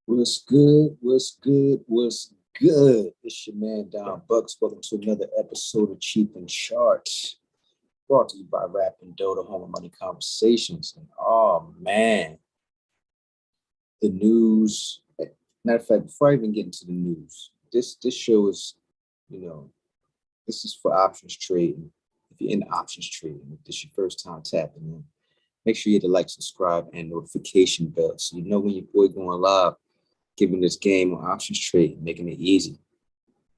What's good? What's good? What's good? It's your man Don Bucks. Welcome to another episode of Cheef and Charts, brought to you by Rap and Dough, the home of money conversations. And oh man, the news. Matter of fact, before I even get into the news, this show is, this is for options trading. If you're in options trading, if this is your first time tapping in, make sure you hit the like, subscribe, and notification bell so you know when your boy going live, giving this game on options trading, making it easy.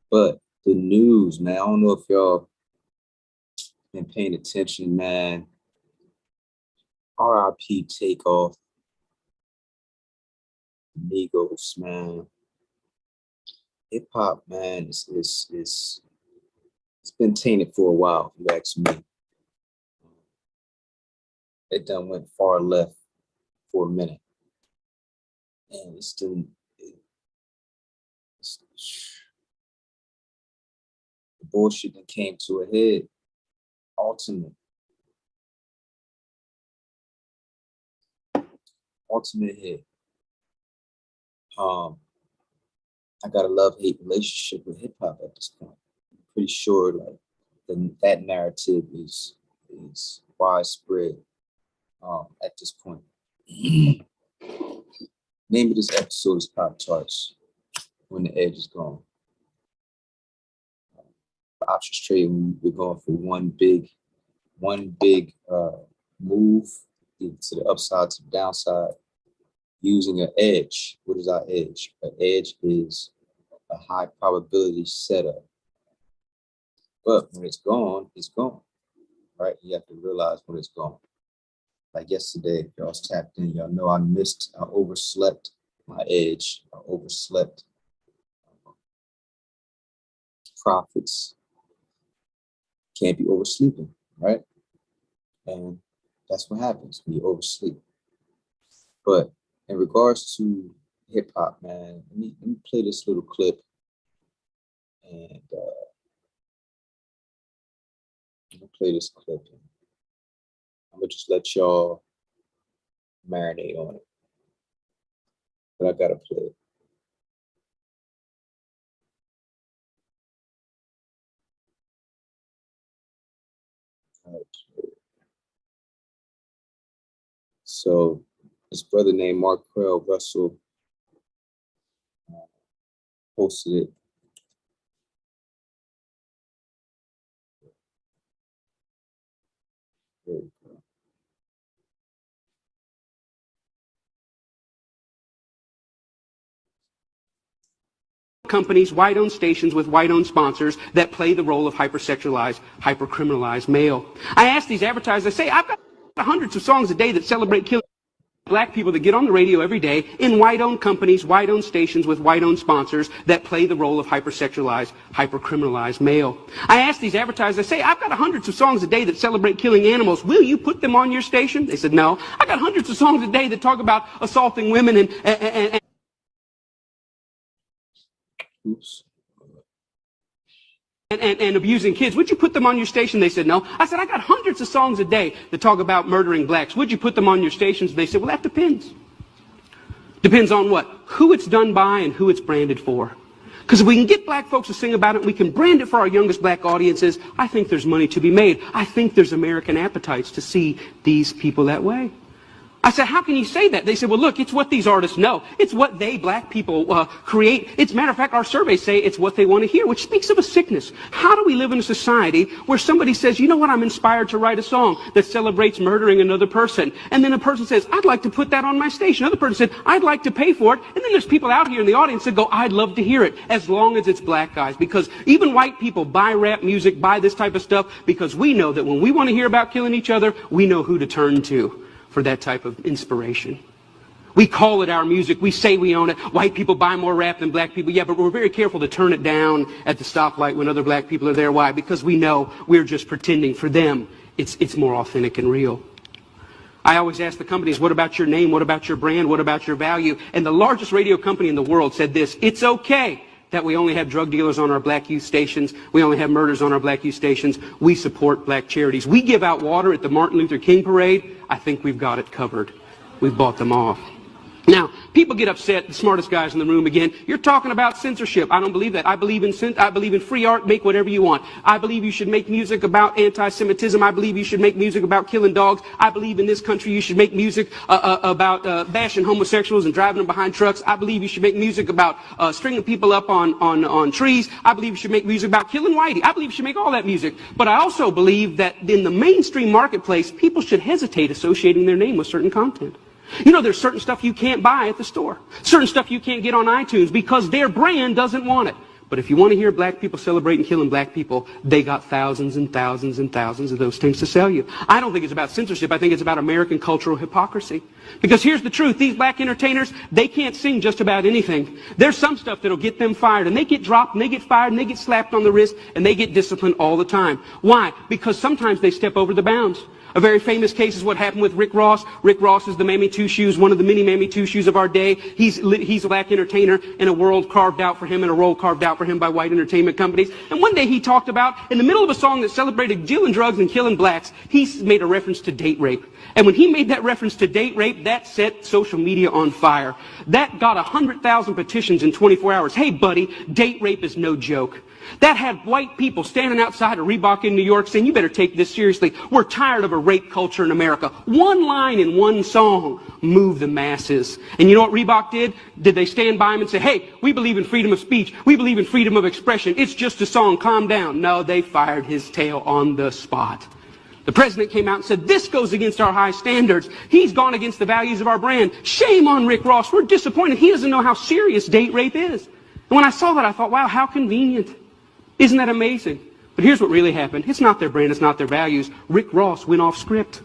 But the news, man, I don't know if y'all been paying attention, man. RIP Takeoff, Migos, man. Hip hop, man, it's been tainted for a while, if you ask me. It done went far left for a minute. And it's still the bullshit that came to a head. Ultimate hit. I got a love-hate relationship with hip hop at this point. I'm pretty sure that narrative is widespread at this point. Name of this episode is Pop Tarts, When the Edge is Gone. Options trading, we're going for one big move, either to the upside, to the downside, using an edge. What is our edge? An edge is a high probability setup. But when it's gone, right? You have to realize when it's gone. Like yesterday, if y'all was tapped in, y'all know I overslept my edge. I overslept profits. Can't be oversleeping, right? And that's what happens when you oversleep. But in regards to hip hop, man, let me play this little clip, and I'm gonna play this clip. And I'm gonna just let y'all marinate on it, but I gotta play it. So this brother named Marquell Russell posted it. There we go. Companies, white-owned stations with white-owned sponsors that play the role of hypersexualized, hypercriminalized male. I ask these advertisers, I say, I've got hundreds of songs a day that celebrate killing black people that get on the radio every day in white-owned companies, white-owned stations with white-owned sponsors that play the role of hypersexualized, hypercriminalized male. I ask these advertisers, I say, I've got hundreds of songs a day that celebrate killing animals. Will you put them on your station? They said, no. I got hundreds of songs a day that talk about assaulting women and Oops. And abusing kids. Would you put them on your station? They said, no. I said, I got hundreds of songs a day that talk about murdering blacks. Would you put them on your stations? They said, well, that depends. Depends on what? Who it's done by and who it's branded for. Because if we can get black folks to sing about it, we can brand it for our youngest black audiences, I think there's money to be made. I think there's American appetites to see these people that way. I said, how can you say that? They said, well, look, it's what these artists know. It's what they, black people, create. It's, matter of fact, our surveys say it's what they want to hear, which speaks of a sickness. How do we live in a society where somebody says, you know what, I'm inspired to write a song that celebrates murdering another person. And then a person says, I'd like to put that on my station. Another person said, I'd like to pay for it. And then there's people out here in the audience that go, I'd love to hear it, as long as it's black guys. Because even white people buy rap music, buy this type of stuff, because we know that when we want to hear about killing each other, we know who to turn to for that type of inspiration. We call it our music. We say we own it. White people buy more rap than black people. Yeah, but we're very careful to turn it down at the stoplight when other black people are there. Why? Because we know we're just pretending. For them, it's more authentic and real. I always ask the companies, what about your name? What about your brand? What about your value? And the largest radio company in the world said this: it's okay that we only have drug dealers on our black youth stations. We only have murders on our black youth stations. We support black charities. We give out water at the Martin Luther King parade. I think we've got it covered. We've bought them off. Now, people get upset, the smartest guys in the room again. You're talking about censorship. I don't believe that. I believe in free art, make whatever you want. I believe you should make music about anti-Semitism. I believe you should make music about killing dogs. I believe in this country you should make music about bashing homosexuals and driving them behind trucks. I believe you should make music about stringing people up on trees. I believe you should make music about killing whitey. I believe you should make all that music. But I also believe that in the mainstream marketplace, people should hesitate associating their name with certain content. You know, there's certain stuff you can't buy at the store. Certain stuff you can't get on iTunes because their brand doesn't want it. But if you want to hear black people celebrating killing black people, they got thousands and thousands and thousands of those things to sell you. I don't think it's about censorship. I think it's about American cultural hypocrisy. Because here's the truth. These black entertainers, they can't sing just about anything. There's some stuff that'll get them fired. And they get dropped, and they get fired, and they get slapped on the wrist, and they get disciplined all the time. Why? Because sometimes they step over the bounds. A very famous case is what happened with Rick Ross. Rick Ross is the Mammy Two Shoes, one of the many Mammy Two Shoes of our day. He's a black entertainer in a world carved out for him and a role carved out for him by white entertainment companies. And one day he talked about, in the middle of a song that celebrated dealing drugs and killing blacks, he made a reference to date rape. And when he made that reference to date rape, that set social media on fire. That got 100,000 petitions in 24 hours. Hey, buddy, date rape is no joke. That had white people standing outside of Reebok in New York saying, you better take this seriously. We're tired of a rape culture in America. One line in one song moved the masses. And you know what Reebok did? Did they stand by him and say, hey, we believe in freedom of speech. We believe in freedom of expression. It's just a song. Calm down. No, they fired his tail on the spot. The president came out and said, this goes against our high standards. He's gone against the values of our brand. Shame on Rick Ross. We're disappointed. He doesn't know how serious date rape is. And when I saw that, I thought, wow, how convenient. Isn't that amazing? But here's what really happened. It's not their brand, it's not their values. Rick Ross went off script.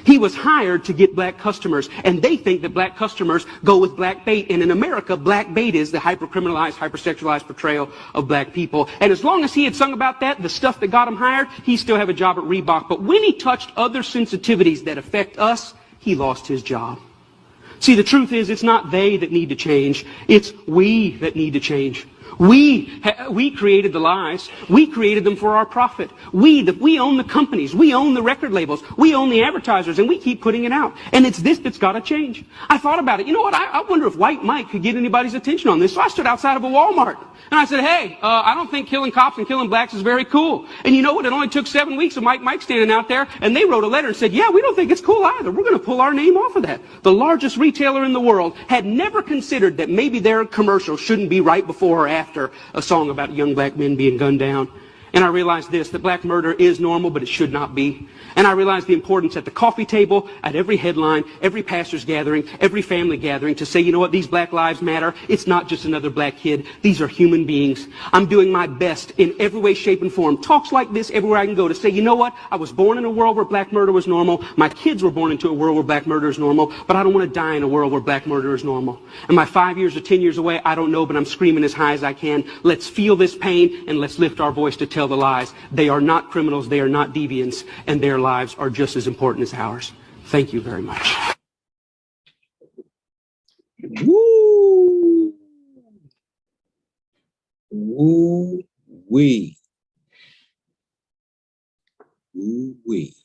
He was hired to get black customers, and they think that black customers go with black bait. And in America, black bait is the hypercriminalized, hypersexualized portrayal of black people. And as long as he had sung about that, the stuff that got him hired, he still have a job at Reebok. But when he touched other sensitivities that affect us, he lost his job. See, the truth is, it's not they that need to change. It's we that need to change. We created the lies. We created them for our profit. We own the companies. We own the record labels. We own the advertisers, and we keep putting it out. And it's this that's got to change. I thought about it. You know what? I wonder if White Mike could get anybody's attention on this. So I stood outside of a Walmart, and I said, hey, I don't think killing cops and killing blacks is very cool. And you know what? It only took 7 weeks of Mike standing out there, and they wrote a letter and said, yeah, we don't think it's cool either. We're going to pull our name off of that. The largest retailer in the world had never considered that maybe their commercial shouldn't be right before or after a song about young black men being gunned down. And I realized this, that black murder is normal, but it should not be. And I realized the importance at the coffee table, at every headline, every pastor's gathering, every family gathering to say, you know what, these black lives matter. It's not just another black kid. These are human beings. I'm doing my best in every way, shape, and form. Talks like this everywhere I can go to say, you know what, I was born in a world where black murder was normal. My kids were born into a world where black murder is normal, but I don't want to die in a world where black murder is normal. Am I 5 years or 10 years away? I don't know, but I'm screaming as high as I can. Let's feel this pain and let's lift our voice to tell the lies. They are not criminals, they are not deviants, and their lives are just as important as ours. Thank you very much. Woo! Woo-wee. Woo-wee.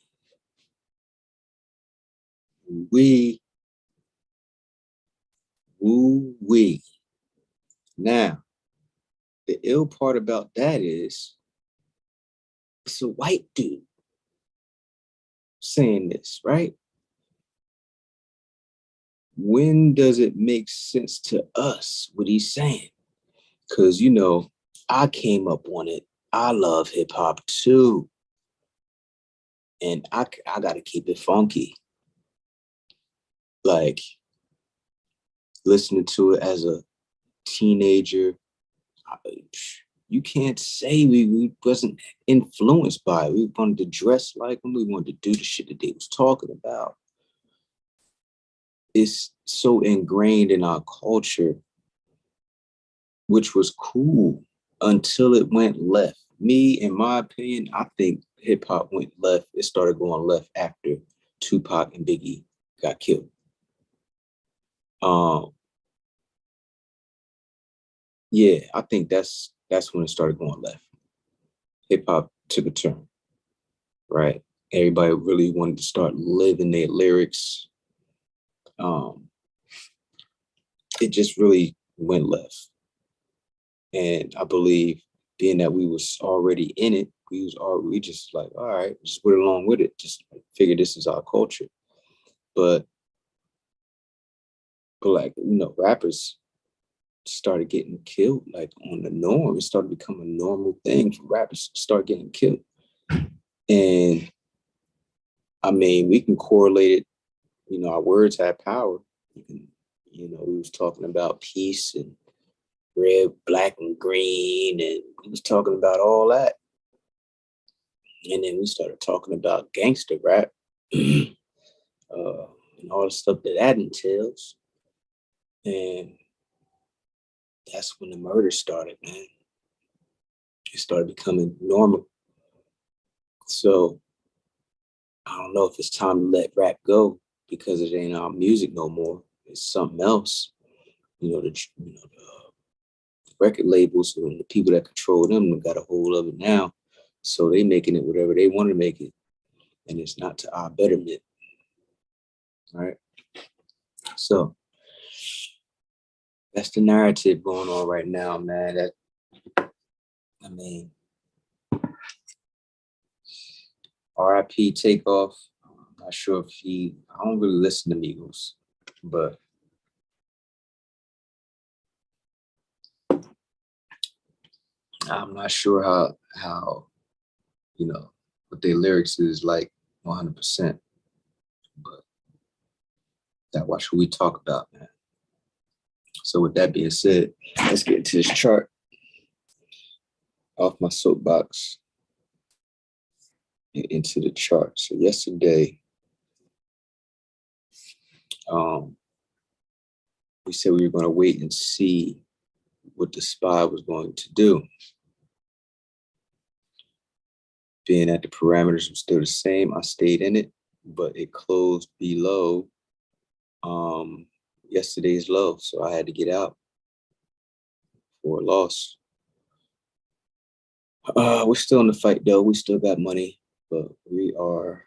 Woo-wee. Now, the ill part about that is it's a white dude saying this, right? When does it make sense to us what he's saying? Because, you know, I came up on it. I love hip hop too. And I got to keep it funky. Like, listening to it as a teenager, you can't say we wasn't influenced by it. We wanted to dress like them. We wanted to do the shit that they was talking about. It's so ingrained in our culture, which was cool until it went left. Me, in my opinion, I think hip hop went left. It started going left after Tupac and Biggie got killed. Yeah, I think that's when it started going left. Hip hop took a turn, right? Everybody really wanted to start living their lyrics. it just really went left. And I believe being that we was already in it, we just like, all right, just went along with it. Just figure this is our culture. But like, rappers started getting killed like on the norm. It started becoming a normal thing for rappers to start getting killed. And I mean, we can correlate it, our words have power. We was talking about peace and red, black, and green, and we was talking about all that. And then we started talking about gangster rap and all the stuff that entails. And that's when the murder started, man. It started becoming normal. So I don't know if it's time to let rap go because it ain't our music no more. It's something else. The record labels and the people that control them got a hold of it now. So they making it whatever they want to make it. And it's not to our betterment. All right. So that's the narrative going on right now, man. RIP Takeoff. I'm not sure if I don't really listen to Migos, but I'm not sure how what their lyrics is like 100%. But that watch what we talk about, man. So with that being said, let's get into this chart. Off my soapbox and into the chart. So yesterday, we said we were going to wait and see what the SPY was going to do. Being that the parameters were still the same, I stayed in it, but it closed below yesterday's low. So I had to get out for a loss. We're still in the fight though. We still got money, but we are,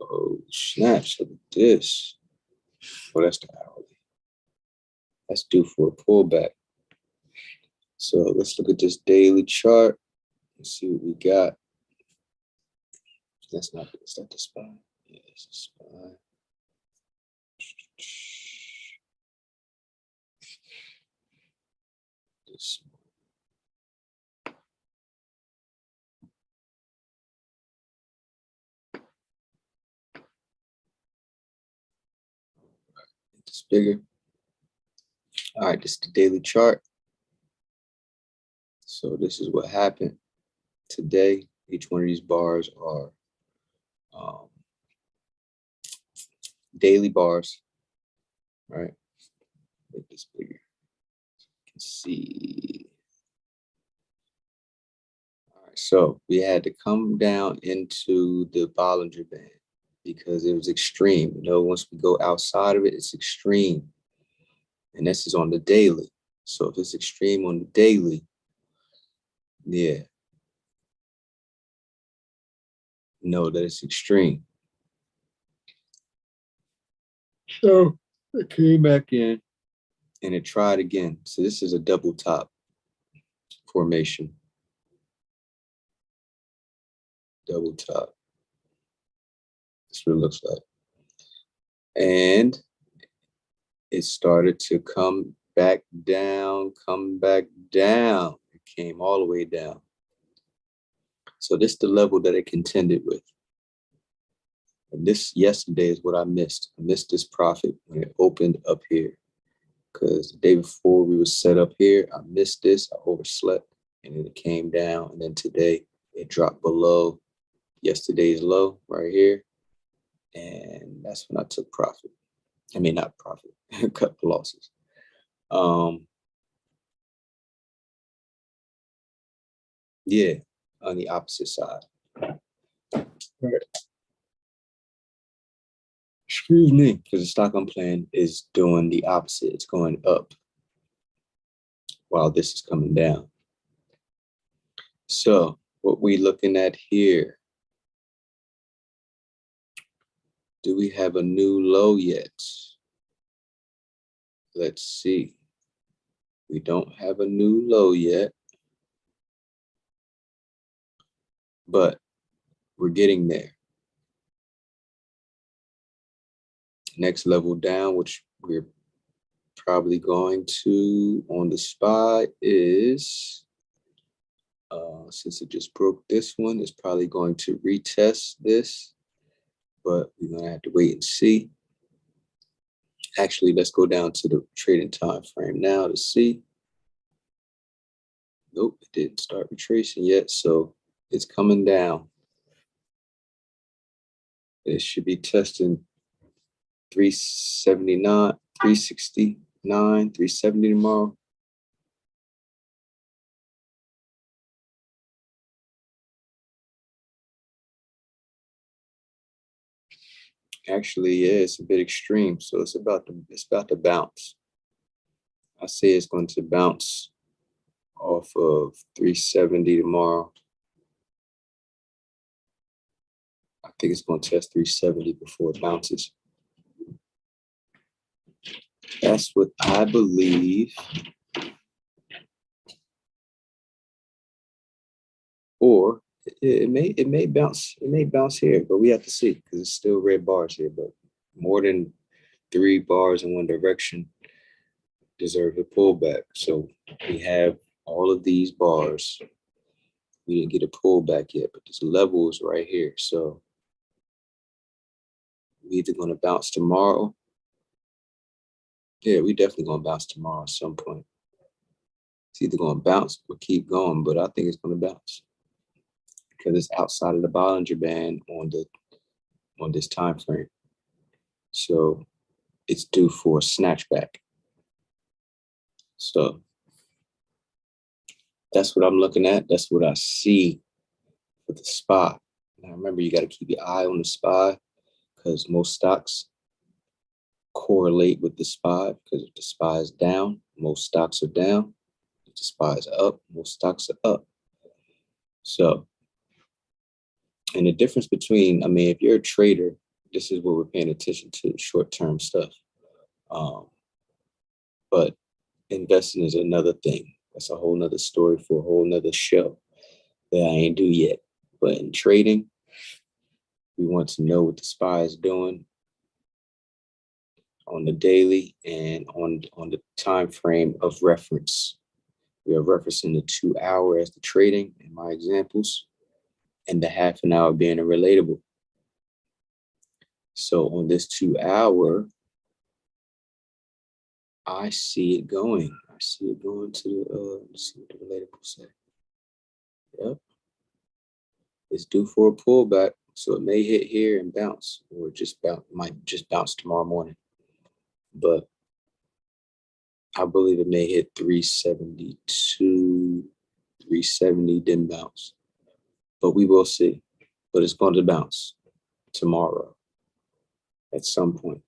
oh snaps, look at this. Oh, that's the hourly. That's due for a pullback. So let's look at this daily chart and see what we got. Is that the SPY? Yeah, it's the SPY. This. It's bigger. All right, this is the daily chart. So this is what happened today. Each one of these bars are daily bars. All right, make this bigger. You can see. All right, so we had to come down into the Bollinger Band because it was extreme. Once we go outside of it, it's extreme. And this is on the daily. So if it's extreme on the daily, yeah, know that it's extreme. So it came back in and it tried again. So this is a double top formation. Double top. That's what it looks like. And it started to come back down. It came all the way down. So this is the level that it contended with. And this yesterday is what I missed. I missed this profit when it opened up here. Because the day before we were set up here, I missed this. I overslept and then it came down. And then today it dropped below yesterday's low right here. And that's when I took profit. I mean, not profit, cut the losses. Yeah, on the opposite side. Right. Excuse me, because the stock I'm playing is doing the opposite. It's going up while this is coming down. So what we looking at here, do we have a new low yet? Let's see. We don't have a new low yet, but we're getting there. Next level down, which we're probably going to on the spot is, since it just broke this one, it's probably going to retest this, but we're going to have to wait and see. Actually, let's go down to the trading time frame now to see. Nope, it didn't start retracing yet, so it's coming down. It should be testing 379, 369, 370 tomorrow. Actually, yeah, it's a bit extreme, so it's about to bounce. I say it's going to bounce off of 370 tomorrow. I think it's going to test 370 before it bounces. That's what I believe. Or it may bounce here, but we have to see because it's still red bars here. But more than 3 bars in one direction deserve a pullback. So we have all of these bars. We didn't get a pullback yet, but this level is right here. So we either going to bounce tomorrow. Yeah, we definitely going to bounce tomorrow at some point. It's either going to bounce or keep going, but I think it's going to bounce because it's outside of the Bollinger Band on this time frame. So it's due for a snatchback. So that's what I'm looking at. That's what I see for the SPY. Now remember, you got to keep your eye on the SPY because most stocks correlate with the SPY, because if the SPY is down, most stocks are down. If the SPY is up, most stocks are up. So, and the difference between, if you're a trader, this is what we're paying attention to, short-term stuff. But investing is another thing. That's a whole nother story for a whole nother show that I ain't do yet. But in trading, we want to know what the SPY is doing on the daily and on the time frame of reference. We are referencing the 2 hour as the trading in my examples, and the half an hour being a relatable. So on this 2 hour, I see it going. I see it going to let's see what the relatable say. Yep. It's due for a pullback. So it may hit here and bounce, or might just bounce tomorrow morning. But I believe it may hit 372, 370, then bounce. But we will see. But it's going to bounce tomorrow at some point.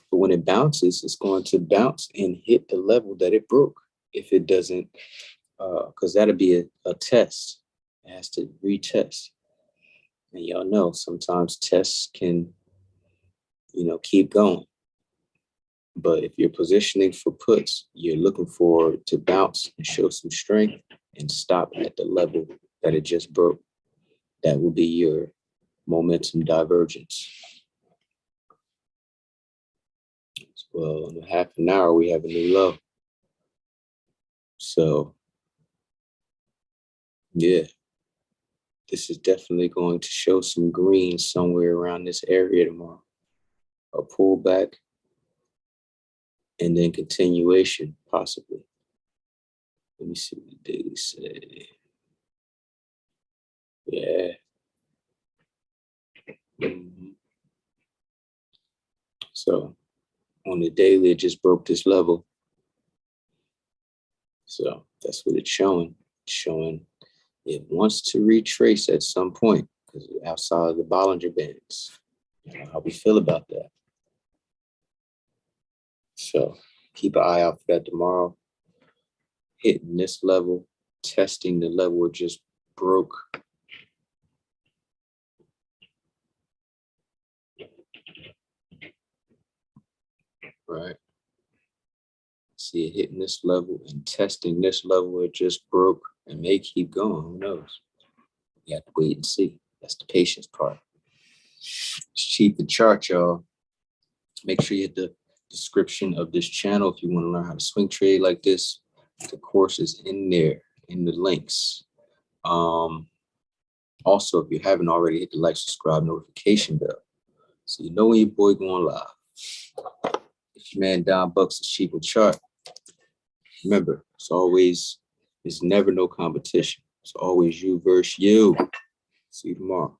But when it bounces, it's going to bounce and hit the level that it broke. If it doesn't, because that'll be a test. It has to retest. And y'all know sometimes tests can, keep going. But if you're positioning for puts, you're looking for it to bounce and show some strength and stop at the level that it just broke. That will be your momentum divergence. Well, in a half an hour, we have a new low. So, yeah, this is definitely going to show some green somewhere around this area tomorrow. A pullback and then continuation, possibly. Let me see what the daily say. Yeah. Mm-hmm. So on the daily, it just broke this level. So that's what it's showing. It's showing it wants to retrace at some point because outside of the Bollinger Bands. You know how we feel about that. So keep an eye out for that tomorrow. Hitting this level, testing the level it just broke. Right. see it hitting this level and testing this level. It just broke and may keep going. Who knows? You have to wait and see. That's the patience part. It's Cheef and Chart, y'all. Make sure you hit the description of this channel if you want to learn how to swing trade like this. The course is in there in the links. Also, if you haven't already, hit the like, subscribe, notification bell so you know when your boy going live. It's your man Don Bucks, the Cheef and Chart. Remember, it's never no competition. It's always you versus you. See you tomorrow.